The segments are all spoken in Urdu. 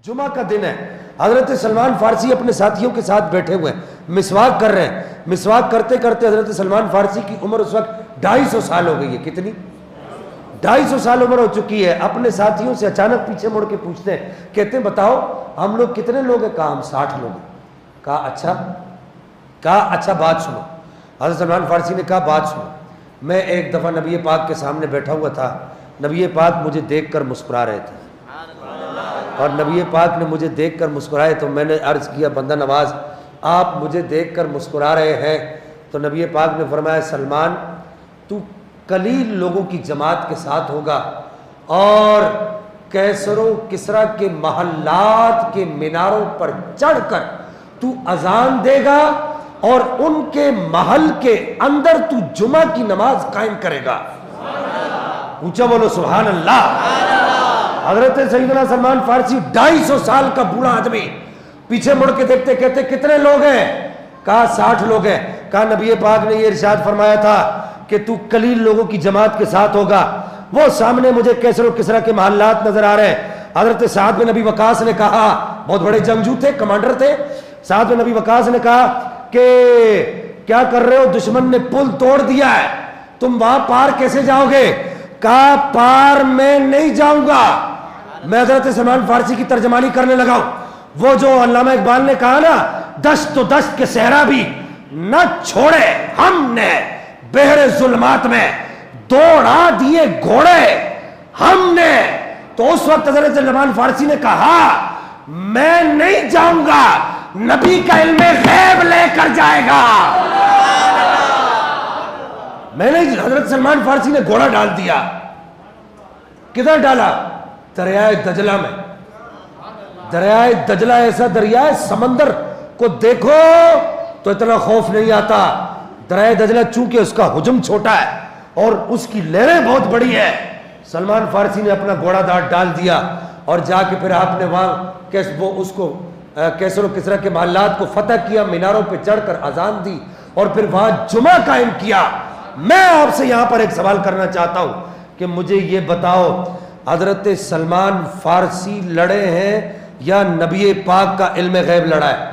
جمعہ کا دن ہے، حضرت سلمان فارسی اپنے ساتھیوں کے ساتھ بیٹھے ہوئے ہیں، مسواک کر رہے ہیں. مسواک کرتے کرتے حضرت سلمان فارسی کی عمر اس وقت 250 سال ہو گئی ہے. کتنی؟ 250 سال عمر ہو چکی ہے. اپنے ساتھیوں سے اچانک پیچھے مڑ کے پوچھتے ہیں، کہتے ہیں بتاؤ ہم لوگ کتنے لوگ ہیں؟ کہا ہم 60 لوگ ہیں. کہا اچھا بات سنو. حضرت سلمان فارسی نے کہا بات سنو، میں ایک دفعہ نبی پاک کے سامنے بیٹھا ہوا تھا، نبی پاک مجھے دیکھ کر مسکرا رہے تھے، اور نبی پاک نے مجھے دیکھ کر مسکرائے تو میں نے عرض کیا بندہ نواز آپ مجھے دیکھ کر مسکرا رہے ہیں؟ تو نبی پاک نے فرمایا سلمان تو قلیل لوگوں کی جماعت کے ساتھ ہوگا اور کیسر و کسرا کے محلات کے میناروں پر چڑھ کر تو اذان دے گا اور ان کے محل کے اندر تو جمعہ کی نماز قائم کرے گا. اونچا بولو سبحان اللہ. حضرت سیدنا سلمان فارسی 250 سال کا بوڑھا آدمی پیچھے مڑ کے دیکھتے کہتے کتنے لوگ ہیں؟ کہا 60 لوگ ہیں. کہا نبی پاک نے یہ ارشاد فرمایا تھا کہ تو قلیل لوگوں کی جماعت کے ساتھ ہوگا. وہ سامنے مجھے کیسر و کسرا کے محلات نظر آ رہے ہیں. حضرت سعد بن نبی وقاص نے کہا، بہت بڑے جنگجو تھے، کمانڈر تھے. سعد بن نبی وقاص نے کہا کہ کیا کر رہے ہو؟ دشمن نے پل توڑ دیا ہے، تم وہاں پار کیسے جاؤ گے؟ کہا پار میں نہیں جاؤں گا. میں حضرت سلمان فارسی کی ترجمانی کرنے لگا ہوں. وہ جو علامہ اقبال نے کہا نا دست و دست کے صحرا بھی نہ چھوڑے ہم نے، بحر ظلمات میں دوڑا دیے گھوڑے ہم نے، تو اس وقت حضرت سلمان فارسی نے کہا میں نہیں جاؤں گا، نبی کا علم غیب لے کر جائے گا. میں نے حضرت سلمان فارسی نے گھوڑا ڈال دیا. کدھر ڈالا؟ دریائے دجلہ میں. دریائے دجلہ ایسا دریا ہے، سمندر کو دیکھو تو اتنا خوف نہیں آتا. دریائے دجلہ چونکہ اس کا حجم چھوٹا ہے اور اس کی لہریں بہت بڑی ہے. سلمان فارسی نے اپنا گھوڑا ڈال دیا اور جا کے پھر آپ نے وہاں وہ اس کو کیسر و کسرا کے محلات کو فتح کیا، میناروں پہ چڑھ کر اذان دی اور پھر وہاں جمعہ قائم کیا. میں آپ سے یہاں پر ایک سوال کرنا چاہتا ہوں کہ مجھے یہ بتاؤ حضرت سلمان فارسی لڑے ہیں یا نبی پاک کا علم غیب لڑا ہے؟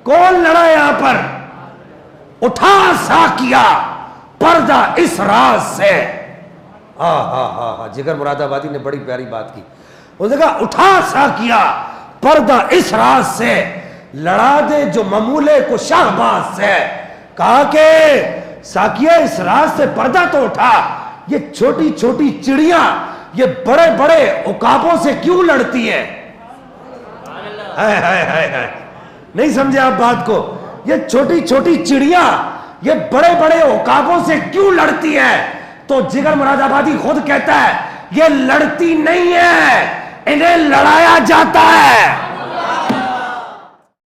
کون لڑا ہے یہاں پر؟ اٹھا ساکیا پردہ اس راز سے. ہاں جگر مراد آبادی نے بڑی پیاری بات کی. اس نے کہا اٹھا ساکیا پردہ اس راز سے، لڑا دے جو ممولے کو شہباز سے. کہا کہ ساکیا اس راز سے پردہ تو اٹھا، یہ چھوٹی چھوٹی چڑیاں یہ بڑے بڑے عقابوں سے کیوں لڑتی ہے؟ نہیں سمجھے آپ بات کو؟ یہ چھوٹی چھوٹی چڑیاں یہ بڑے بڑے عقابوں سے کیوں لڑتی ہے؟ تو جگر مراد آبادی خود کہتا ہے یہ لڑتی نہیں ہے، انہیں لڑایا جاتا ہے.